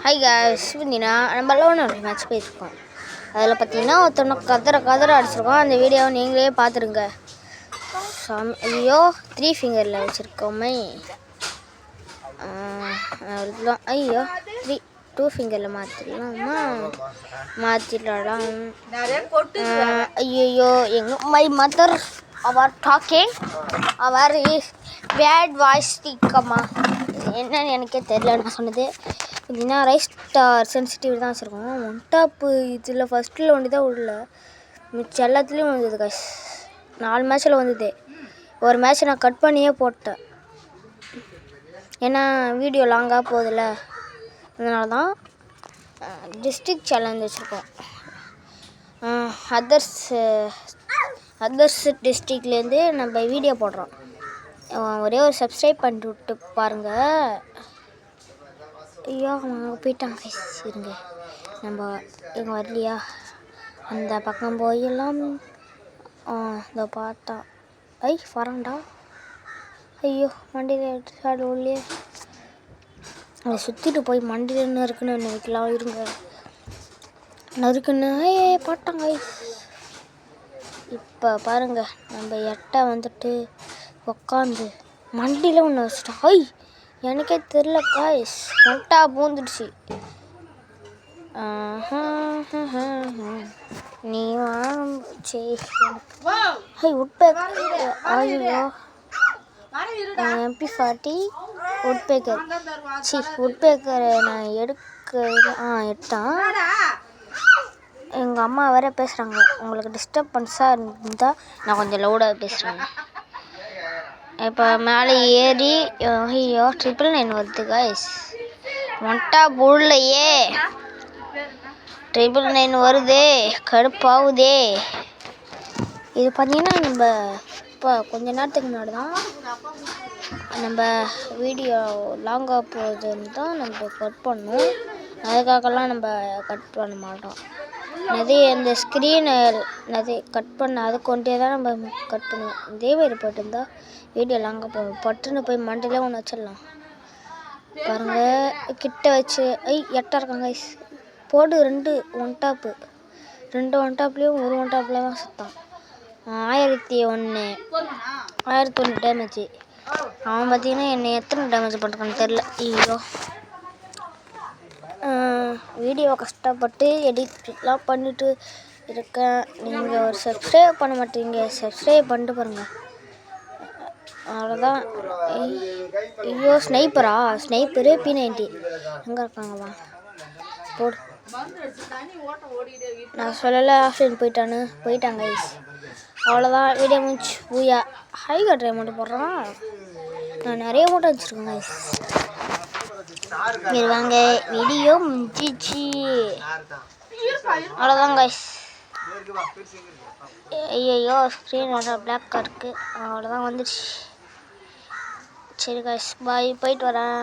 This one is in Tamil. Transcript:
ஹாய் காய்ஸ், நம்மளாம் ஒரு மேட்ச் போயிருக்கோம். அதில் பார்த்தீங்கன்னா ஒருத்தவனை கதற அடிச்சிருக்கோம். அந்த வீடியோவை நீங்களே பார்த்துருங்க. ஐயோ 3 ஃபிங்கரில் வச்சுருக்கோமே. ஐயோ 2 ஃபிங்கரில் மாற்றிடலாம். ஐயோ my mother our talking our bad voice ஸ்டிக்கம்மா என்னன்னு எனக்கே தெரியல. நான் சொன்னது எப்படின்னா ரைஸ் ஸ்டார் சென்சிட்டிவ் தான் வச்சுருக்கோம். ஒன் டாப்பு இதில் ஃபஸ்ட்டில் ஒண்டி தான் விடல, மிச்சம் எல்லாத்துலேயும் வந்தது காய்ஸ். 4 மேட்ச்சில் வந்தது. ஒரு மேட்ச்சை நான் கட் பண்ணியே போட்டேன், ஏன்னா வீடியோ லாங்காக போகுதில்ல. அதனால தான் டிஸ்ட்ரிக்ட் சேலஞ்ச் வச்சுருக்கோம். அதர்ஸ் டிஸ்ட்ரிக்ட்லேருந்து நம்ம வீடியோ போடுறோம். ஒரே ஒரு சப்ஸ்கிரைப் பண்ணிட்டு விட்டு பாருங்கள். ஐயோ அவங்க போயிட்டாங்க கைஸ். இருங்க, நம்ம இங்கே வரலையா, அந்த பக்கம் போயெல்லாம் இதை பார்த்தா வரண்டா. ஐயோ மண்டியில் சாடு உள்ளே அதை சுற்றிட்டு போய் மண்டியில் நறுக்குன்னு நினைக்கலாம். இருங்க நறுக்குன்னு பாட்டாங்க கைஸ். இப்போ பாருங்கள், நம்ம எட்டை வந்துட்டு உக்காந்து மண்டியில் ஒன்று வச்சுட்டா. எனக்கே தெரில காய்ஸ், மொட்டா பூந்துடுச்சு. நீ ஐயோ MP40 உட்பேக்கர் உட்பேக்கரை நான் எடுத்தான். எங்கள் அம்மா வேற பேசுகிறாங்க. உங்களுக்கு டிஸ்டர்பன்ஸாக இருந்தால் நான் கொஞ்சம் லவுடாக பேசுகிறேன். இப்போ மேலே ஏறி ஐயோ 999 வருது காய்ஸ். மொட்டா புள்ளையே 999 வருதே, கடுப்பாகுதே. இது பார்த்தீங்கன்னா நம்ம இப்போ கொஞ்ச நேரத்துக்கு முன்னாடி தான் நம்ம வீடியோ லாங்காக போகுதுன்னு தான் நம்ம கட் பண்ணோம். அதுக்காகலாம் நம்ம கட் பண்ண மாட்டோம். அந்த ஸ்க்ரீனை கட் பண்ண அதை கொண்டே தான் நம்ம கட் பண்ணுவோம். இதேமாரி போட்டிருந்தால் வீடியோ லாங்காக போகும். பட்டுன்னு போய் மண்டியில் ஒன்று வச்சிடலாம். பாருங்கள் கிட்ட வச்சு எட்டாக இருக்காங்க கைஸ். போடு 2 ஒன் டாப்பு, 2 ஒன் டாப்லேயும் ஒரு ஒன் டாப்பில் தான் சுத்தான். 1001 டேமேஜ். அவன் பார்த்தீங்கன்னா என்னை எத்தனை டேமேஜ் பண்ணுறான்னு தெரில. ஐயோ வீடியோ கஷ்டப்பட்டு எடிட்லாம் பண்ணிட்டு இருக்கேன். நீங்கள் ஒரு சப்ஸ்கிரைப் பண்ண மாட்டீங்க, சப்ஸ்கிரைப் பண்ணிட்டு பாருங்கள். அவ்வளோதான். ஐயோ ஸ்னைப்பரு P90 எங்கே இருக்காங்கவா? போடு. நான் சொல்லலை ஆஃப்லைன் போயிட்டாங்க கைஸ். அவ்வளோதான், வீடியோ முடிச்சு. ஊயா ஹை கட்டுற அமௌண்ட்டு போடுறான். நான் நிறைய அமௌண்ட் வச்சுருக்கேன் கைஸ். வாங்க, வீடியோ முடிஞ்சிச்சு. அவ்வளோதான் கைஸ். ஐயோ ஸ்க்ரீன் பிளாக்காக இருக்குது. அவ்வளோதான் வந்துடுச்சு. சரி கைஸ், பாய், போயிட்டு வரேன்.